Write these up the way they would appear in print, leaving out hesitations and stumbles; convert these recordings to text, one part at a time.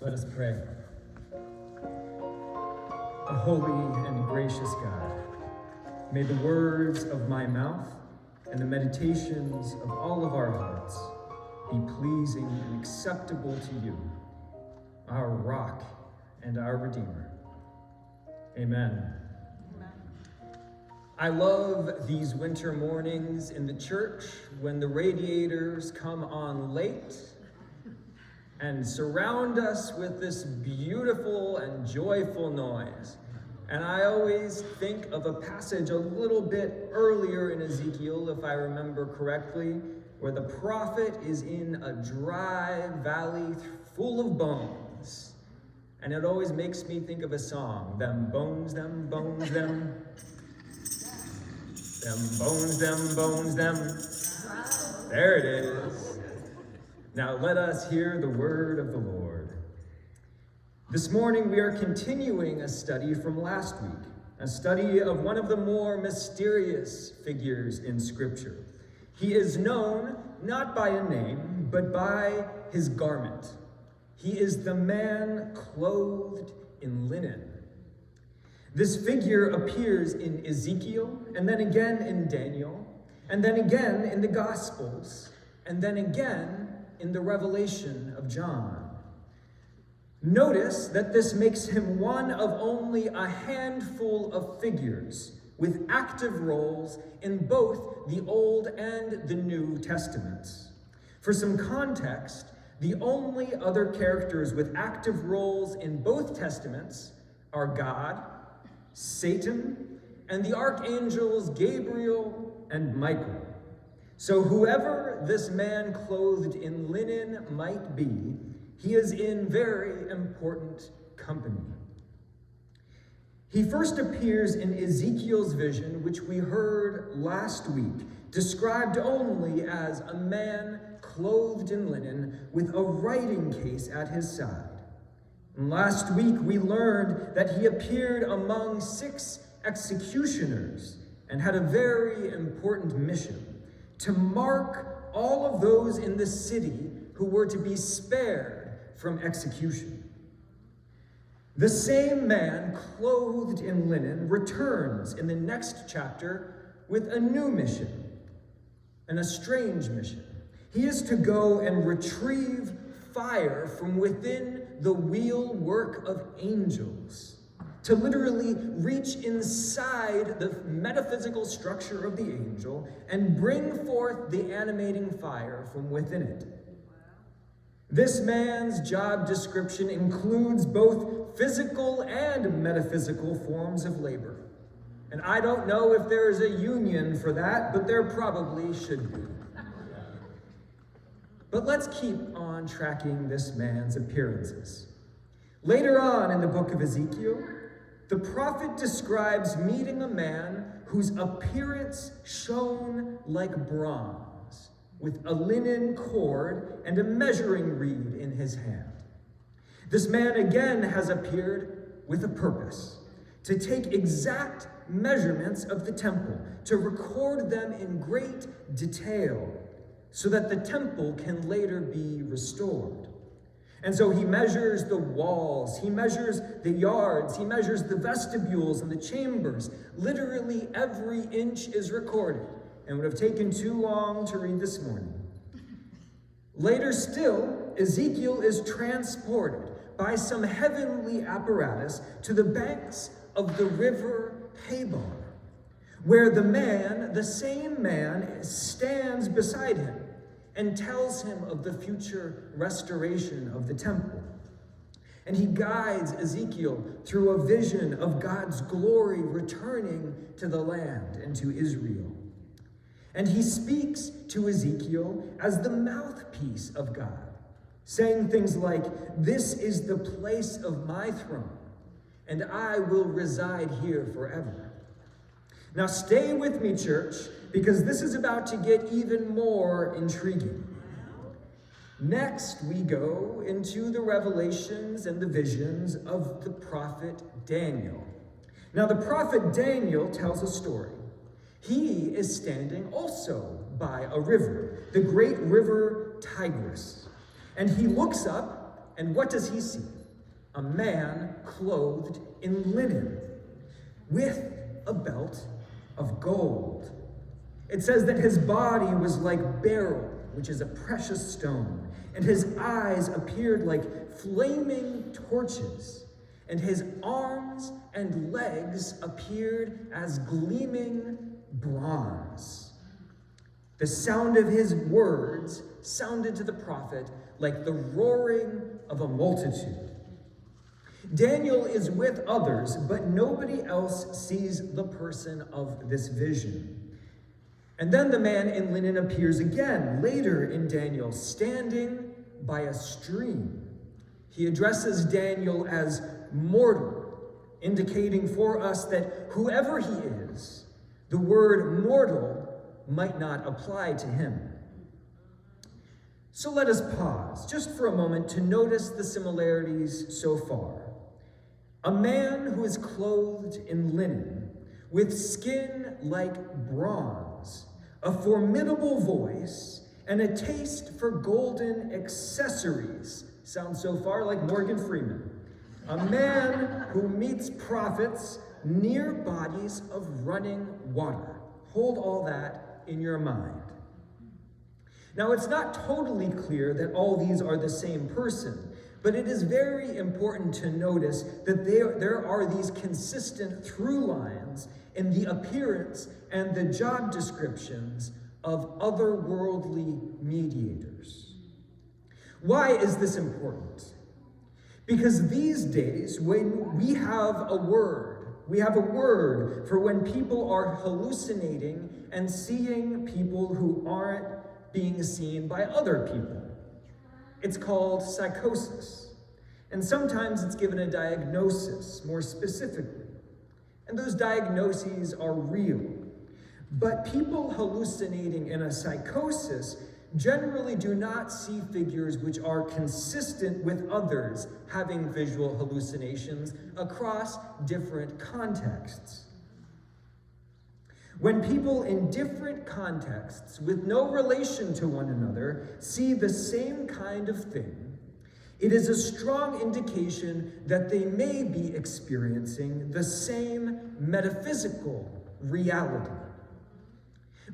Let us pray. O holy and gracious God, may the words of my mouth and the meditations of all of our hearts be pleasing and acceptable to you, our rock and our Redeemer. Amen. I love these winter mornings in the church when the radiators come on late and surround us with this beautiful and joyful noise. And I always think of a passage a little bit earlier in Ezekiel, if I remember correctly, where the prophet is in a dry valley full of bones. And it always makes me think of a song, them bones, them bones, them. Them bones, them bones, them. There it is. Now let us hear the word of the Lord. This morning we are continuing a study from last week, a study of one of the more mysterious figures in Scripture. He is known not by a name, but by his garment. He is the man clothed in linen. This figure appears in Ezekiel, and then again in Daniel, and then again in the Gospels, and then again in the Revelation of John. Notice that this makes him one of only a handful of figures with active roles in both the Old and the New Testaments. For some context, the only other characters with active roles in both Testaments are God, Satan, and the archangels Gabriel and Michael. So whoever this man clothed in linen might be, he is in very important company. He first appears in Ezekiel's vision, which we heard last week, described only as a man clothed in linen with a writing case at his side. And last week we learned that he appeared among 6 executioners and had a very important mission: to mark all of those in the city who were to be spared from execution. The same man clothed in linen returns in the next chapter with a new mission, and a strange mission. He is to go and retrieve fire from within the wheel work of angels, to literally reach inside the metaphysical structure of the angel and bring forth the animating fire from within it. This man's job description includes both physical and metaphysical forms of labor. And I don't know if there is a union for that, but there probably should be. But let's keep on tracking this man's appearances. Later on in the book of Ezekiel, the prophet describes meeting a man whose appearance shone like bronze, with a linen cord and a measuring reed in his hand. This man again has appeared with a purpose: to take exact measurements of the temple, to record them in great detail, so that the temple can later be restored. And so he measures the walls, he measures the yards, he measures the vestibules and the chambers. Literally every inch is recorded, and would have taken too long to read this morning. Later still, Ezekiel is transported by some heavenly apparatus to the banks of the river Habar, where the same man, stands beside him and tells him of the future restoration of the temple. And he guides Ezekiel through a vision of God's glory returning to the land and to Israel. And he speaks to Ezekiel as the mouthpiece of God, saying things like, "This is the place of my throne, and I will reside here forever." Now stay with me, church, because this is about to get even more intriguing. Next, we go into the revelations and the visions of the prophet Daniel. Now, the prophet Daniel tells a story. He is standing also by a river, the great river Tigris. And he looks up, and what does he see? a man clothed in linen, with a belt of gold. It says that his body was like beryl, which is a precious stone, and his eyes appeared like flaming torches, and his arms and legs appeared as gleaming bronze. The sound of his words sounded to the prophet like the roaring of a multitude. Daniel is with others, but nobody else sees the person of this vision. And then the man in linen appears again, later in Daniel, standing by a stream. He addresses Daniel as mortal, indicating for us that whoever he is, the word mortal might not apply to him. So let us pause just for a moment to notice the similarities so far. A man who is clothed in linen, with skin like bronze, a formidable voice, and a taste for golden accessories. Sounds so far like Morgan Freeman. A man who meets prophets near bodies of running water. Hold all that in your mind. Now, it's not totally clear that all these are the same person, but it is very important to notice that there are these consistent through lines in the appearance and the job descriptions of otherworldly mediators. Why is this important? Because these days, when we have a word for when people are hallucinating and seeing people who aren't being seen by other people. It's called psychosis. And sometimes it's given a diagnosis more specifically. And those diagnoses are real. But people hallucinating in a psychosis generally do not see figures which are consistent with others having visual hallucinations across different contexts. When people in different contexts with no relation to one another see the same kind of thing, it is a strong indication that they may be experiencing the same metaphysical reality.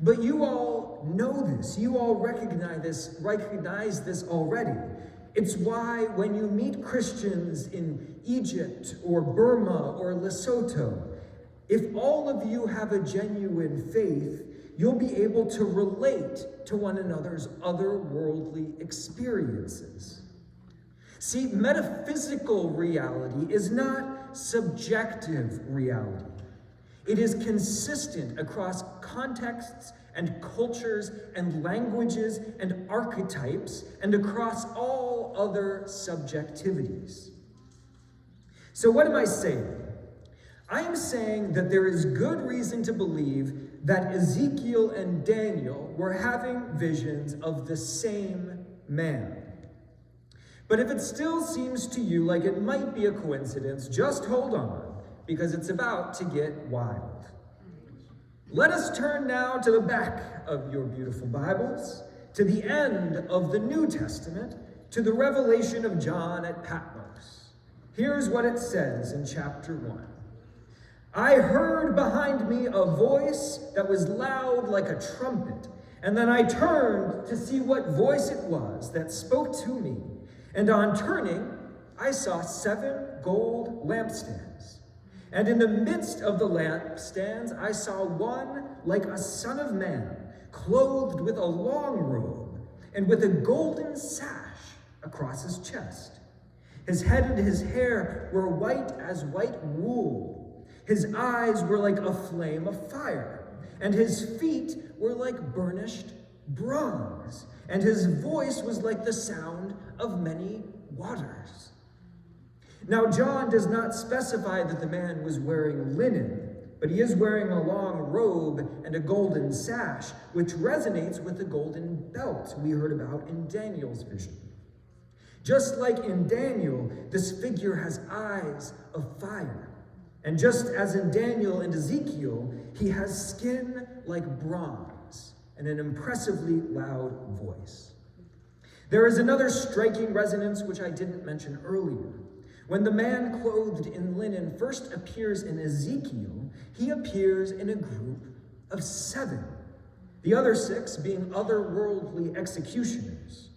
But you all know this. You all recognize this already. It's why when you meet Christians in Egypt or Burma or Lesotho, if all of you have a genuine faith, you'll be able to relate to one another's otherworldly experiences. See, metaphysical reality is not subjective reality. It is consistent across contexts and cultures and languages and archetypes and across all other subjectivities. So what am I saying? I am saying that there is good reason to believe that Ezekiel and Daniel were having visions of the same man. But if it still seems to you like it might be a coincidence, just hold on, because it's about to get wild. Let us turn now to the back of your beautiful Bibles, to the end of the New Testament, to the revelation of John at Patmos. Here's what it says in chapter 1. I heard behind me a voice that was loud like a trumpet, and then I turned to see what voice it was that spoke to me. And on turning, I saw 7 gold lampstands. And in the midst of the lampstands, I saw one like a son of man, clothed with a long robe, and with a golden sash across his chest. His head and his hair were white as white wool. His eyes were like a flame of fire, and his feet were like burnished bronze, and his voice was like the sound of many waters. Now, John does not specify that the man was wearing linen, but he is wearing a long robe and a golden sash, which resonates with the golden belt we heard about in Daniel's vision. Just like in Daniel, this figure has eyes of fire. And just as in Daniel and Ezekiel, he has skin like bronze and an impressively loud voice. There is another striking resonance which I didn't mention earlier. When the man clothed in linen first appears in Ezekiel, he appears in a group of 7, the other 6 being otherworldly executioners.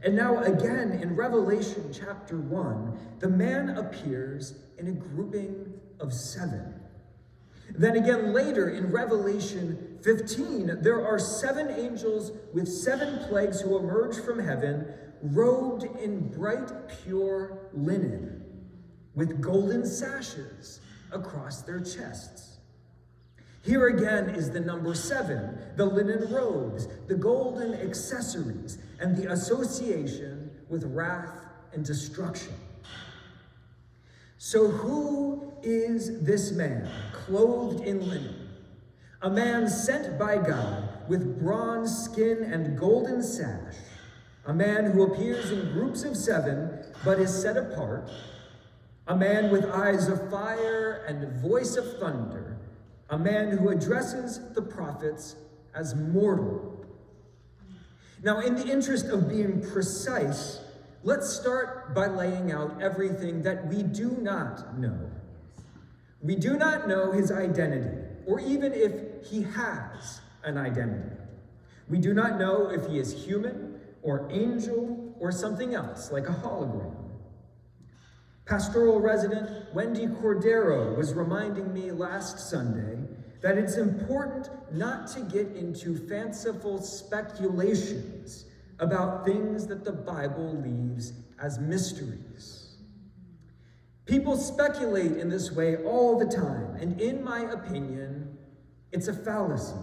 And now again in Revelation chapter 1, the man appears in a grouping of 7. Then again later in Revelation 15, there are 7 angels with 7 plagues who emerge from heaven, robed in bright, pure linen, with golden sashes across their chests. Here again is the number 7, the linen robes, the golden accessories, and the association with wrath and destruction. So who is this man clothed in linen? A man sent by God with bronze skin and golden sash, a man who appears in groups of 7 but is set apart, a man with eyes of fire and voice of thunder, a man who addresses the prophets as mortal. Now, in the interest of being precise, let's start by laying out everything that we do not know. We do not know his identity, or even if he has an identity. We do not know if he is human, or angel, or something else, like a hologram. Pastoral resident Wendy Cordero was reminding me last Sunday that it's important not to get into fanciful speculations about things that the Bible leaves as mysteries. People speculate in this way all the time, and in my opinion, it's a fallacy,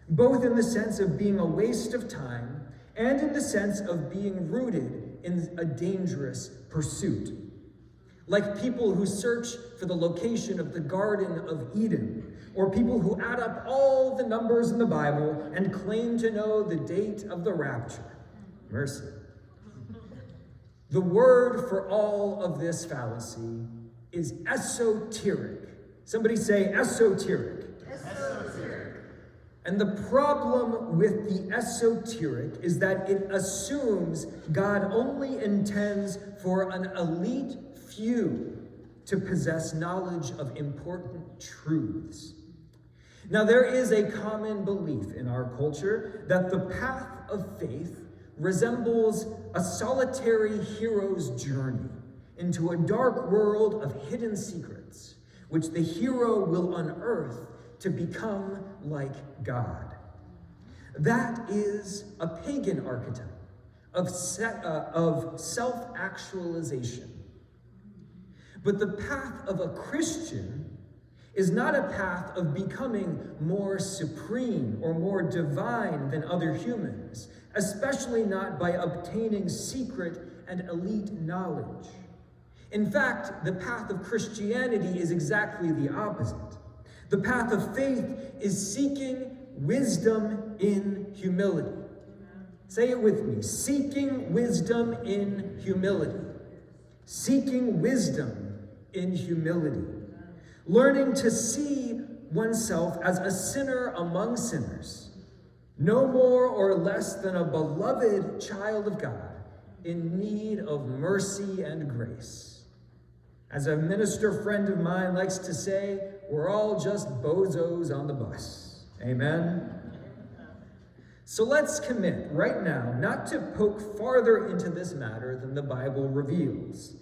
both in the sense of being a waste of time and in the sense of being rooted in a dangerous pursuit. Like people who search for the location of the Garden of Eden, or people who add up all the numbers in the Bible and claim to know the date of the rapture. Mercy. The word for all of this fallacy is esoteric. Somebody say esoteric. Esoteric. And the problem with the esoteric is that it assumes God only intends for an elite few to possess knowledge of important truths. Now, there is a common belief in our culture that the path of faith resembles a solitary hero's journey into a dark world of hidden secrets, which the hero will unearth to become like God. That is a pagan archetype of self-actualization. But the path of a Christian is not a path of becoming more supreme or more divine than other humans, especially not by obtaining secret and elite knowledge. In fact, the path of Christianity is exactly the opposite. The path of faith is seeking wisdom in humility. Say it with me, seeking wisdom in humility. Seeking wisdom in humility. Learning to see oneself as a sinner among sinners, no more or less than a beloved child of God in need of mercy and grace. As a minister friend of mine likes to say, we're all just bozos on the bus. Amen? So let's commit right now not to poke farther into this matter than the Bible reveals.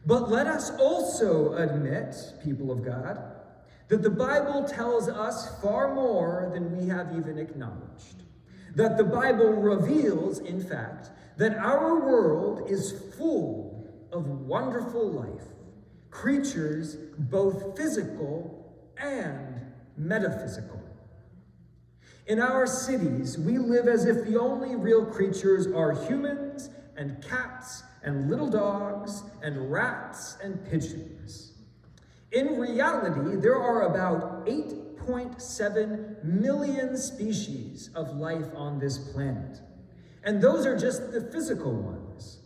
But let us also admit, people of God, that the Bible tells us far more than we have even acknowledged. That the Bible reveals, in fact, that our world is full of wonderful life, creatures both physical and metaphysical. In our cities, we live as if the only real creatures are humans and cats and little dogs and rats and pigeons. In reality, there are about 8.7 million species of life on this planet. And those are just the physical ones.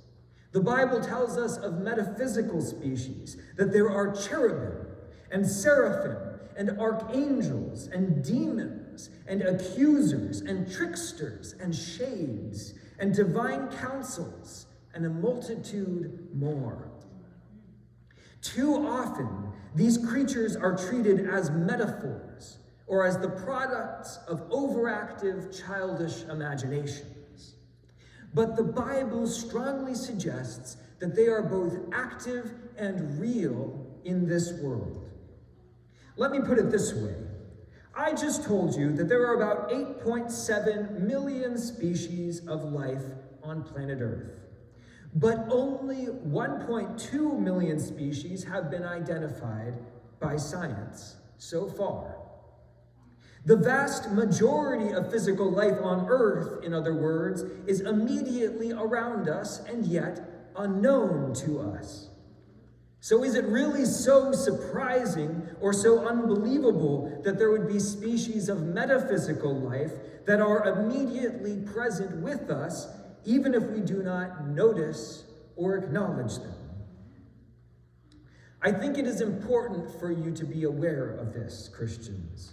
The Bible tells us of metaphysical species, that there are cherubim and seraphim and archangels and demons and accusers and tricksters and shades and divine councils and a multitude more. Too often, these creatures are treated as metaphors or as the products of overactive childish imaginations. But the Bible strongly suggests that they are both active and real in this world. Let me put it this way. I just told you that there are about 8.7 million species of life on planet Earth. But only 1.2 million species have been identified by science so far. The vast majority of physical life on Earth, in other words, is immediately around us and yet unknown to us. So is it really so surprising or so unbelievable that there would be species of metaphysical life that are immediately present with us, even if we do not notice or acknowledge them? I think it is important for you to be aware of this, Christians.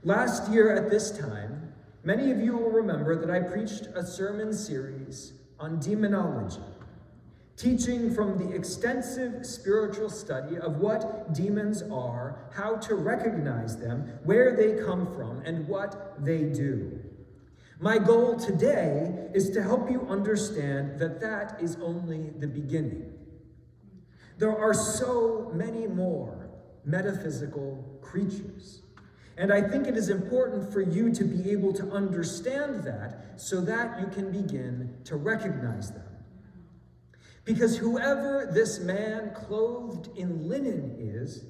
Last year at this time, many of you will remember that I preached a sermon series on demonology, teaching from the extensive spiritual study of what demons are, how to recognize them, where they come from, and what they do. My goal today is to help you understand that that is only the beginning. There are so many more metaphysical creatures. And I think it is important for you to be able to understand that so that you can begin to recognize them. Because whoever this man clothed in linen is,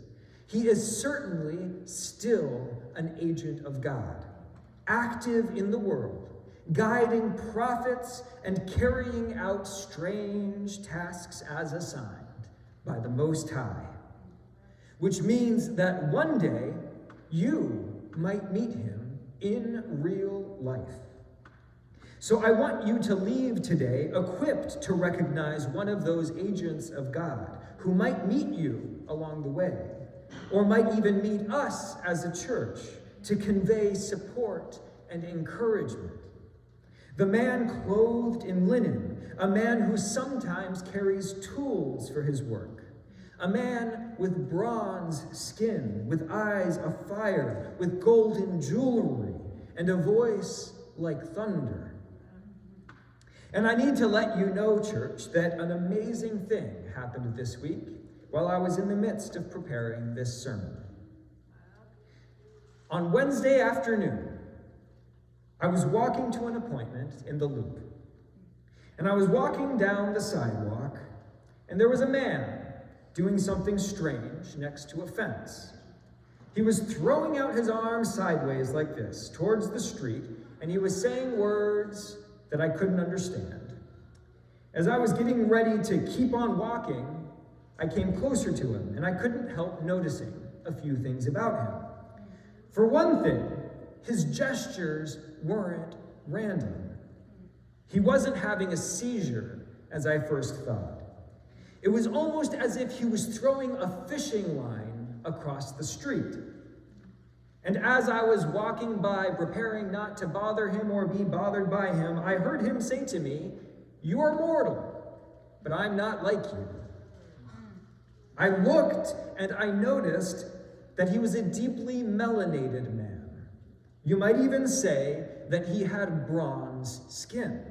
he is certainly still an agent of God, active in the world, guiding prophets and carrying out strange tasks as assigned by the Most High. Which means that one day you might meet him in real life. So I want you to leave today equipped to recognize one of those agents of God who might meet you along the way, or might even meet us as a church to convey support and encouragement. The man clothed in linen, a man who sometimes carries tools for his work, a man with bronze skin, with eyes of fire, with golden jewelry, and a voice like thunder. And I need to let you know, church, that an amazing thing happened this week while I was in the midst of preparing this sermon. On Wednesday afternoon, I was walking to an appointment in the Loop. And I was walking down the sidewalk, and there was a man doing something strange next to a fence. He was throwing out his arms sideways like this, towards the street, and he was saying words that I couldn't understand. As I was getting ready to keep on walking, I came closer to him, and I couldn't help noticing a few things about him. For one thing, his gestures weren't random. He wasn't having a seizure, as I first thought. It was almost as if he was throwing a fishing line across the street. And as I was walking by, preparing not to bother him or be bothered by him, I heard him say to me, "You are mortal, but I'm not like you." I looked and I noticed that he was a deeply melanated man. You might even say that he had bronze skin.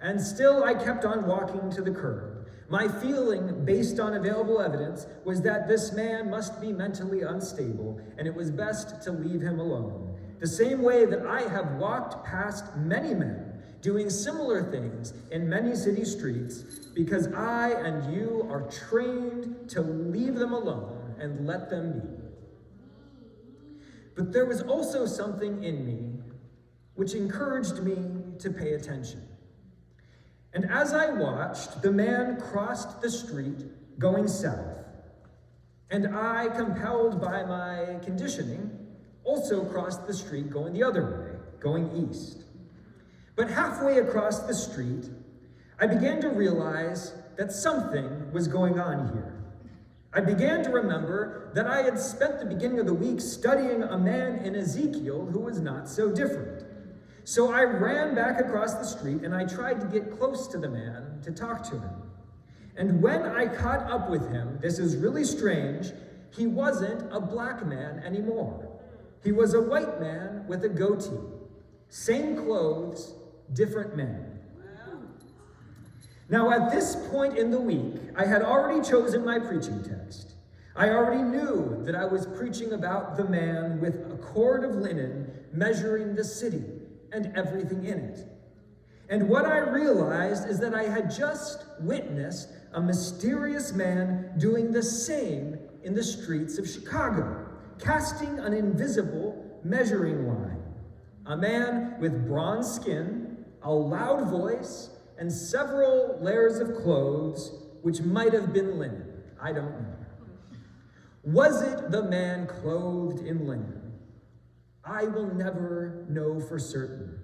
And still I kept on walking to the curb. My feeling, based on available evidence, was that this man must be mentally unstable, and it was best to leave him alone. The same way that I have walked past many men doing similar things in many city streets, because I and you are trained to leave them alone and let them be. But there was also something in me which encouraged me to pay attention. And as I watched, the man crossed the street going south. And I, compelled by my conditioning, also crossed the street going the other way, going east. But halfway across the street, I began to realize that something was going on here. I began to remember that I had spent the beginning of the week studying a man in Ezekiel who was not so different. So I ran back across the street and I tried to get close to the man to talk to him. And when I caught up with him, this is really strange, he wasn't a black man anymore. He was a white man with a goatee. Same clothes, different men. Now, at this point in the week, I had already chosen my preaching text. I already knew that I was preaching about the man with a cord of linen measuring the city and everything in it. And what I realized is that I had just witnessed a mysterious man doing the same in the streets of Chicago, casting an invisible measuring line. A man with bronze skin, a loud voice, and several layers of clothes, which might have been linen. I don't know. Was it the man clothed in linen? I will never know for certain.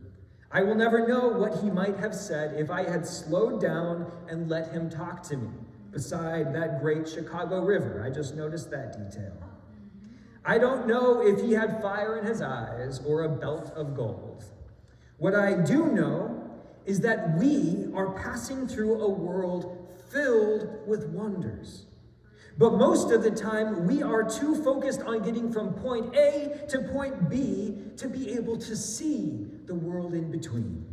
I will never know what he might have said if I had slowed down and let him talk to me beside that great Chicago River. I just noticed that detail. I don't know if he had fire in his eyes or a belt of gold. What I do know is that we are passing through a world filled with wonders. But most of the time, we are too focused on getting from point A to point B to be able to see the world in between.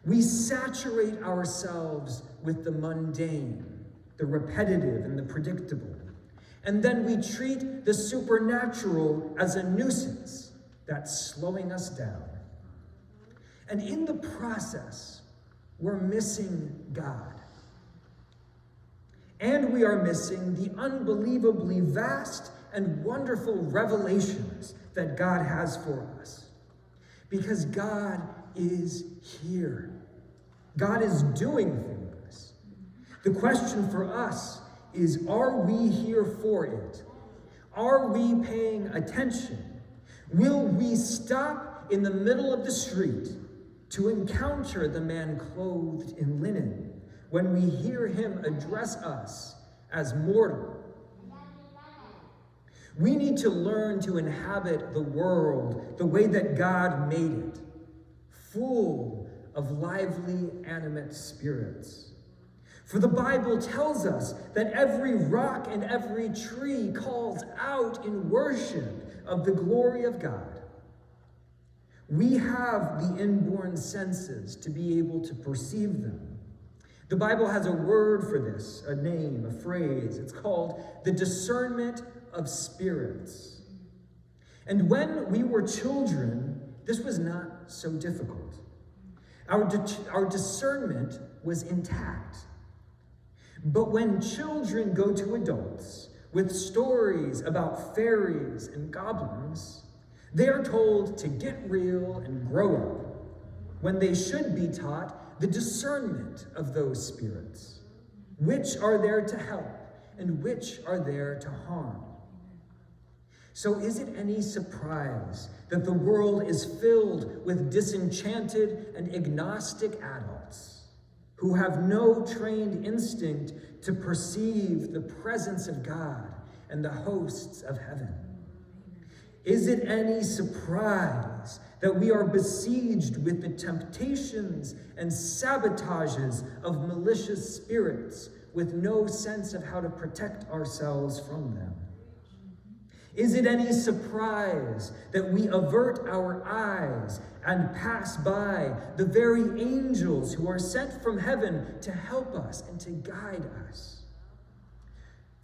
We saturate ourselves with the mundane, the repetitive, and the predictable. And then we treat the supernatural as a nuisance that's slowing us down. And in the process, we're missing God. And we are missing the unbelievably vast and wonderful revelations that God has for us. Because God is here. God is doing things. The question for us is, are we here for it? Are we paying attention? Will we stop in the middle of the street to encounter the man clothed in linen when we hear him address us as mortal? We need to learn to inhabit the world the way that God made it, full of lively, animate spirits. For the Bible tells us that every rock and every tree calls out in worship of the glory of God. We have the inborn senses to be able to perceive them. The Bible has a word for this, a name, a phrase. It's called the discernment of spirits. And when we were children, this was not so difficult. Our discernment was intact. But when children go to adults with stories about fairies and goblins, they are told to get real and grow up, when they should be taught the discernment of those spirits, which are there to help and which are there to harm. So is it any surprise that the world is filled with disenchanted and agnostic adults who have no trained instinct to perceive the presence of God and the hosts of heaven? Is it any surprise that we are besieged with the temptations and sabotages of malicious spirits with no sense of how to protect ourselves from them? Is it any surprise that we avert our eyes and pass by the very angels who are sent from heaven to help us and to guide us?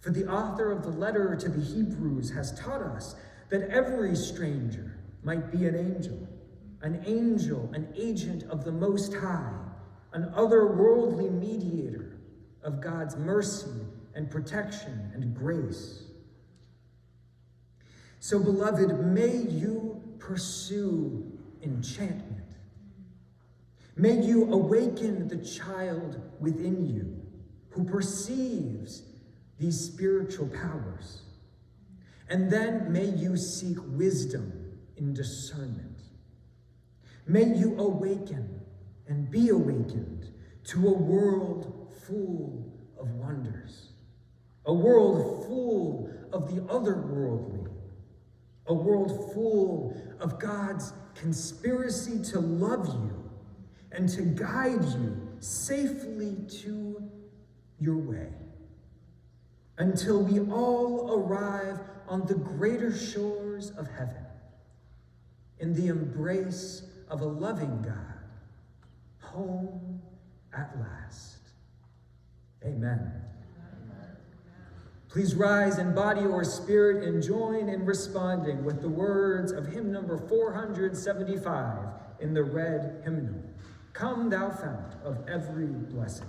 For the author of the letter to the Hebrews has taught us that every stranger might be an angel, an agent of the Most High, an otherworldly mediator of God's mercy and protection and grace. So, beloved, may you pursue enchantment. May you awaken the child within you who perceives these spiritual powers. And then may you seek wisdom in discernment. May you awaken and be awakened to a world full of wonders, a world full of the otherworldly, a world full of God's conspiracy to love you and to guide you safely to your way, until we all arrive on the greater shores of heaven, in the embrace of a loving God, home at last. Amen. Please rise in body or spirit and join in responding with the words of hymn number 475 in the red hymnal. Come, thou fount of every blessing.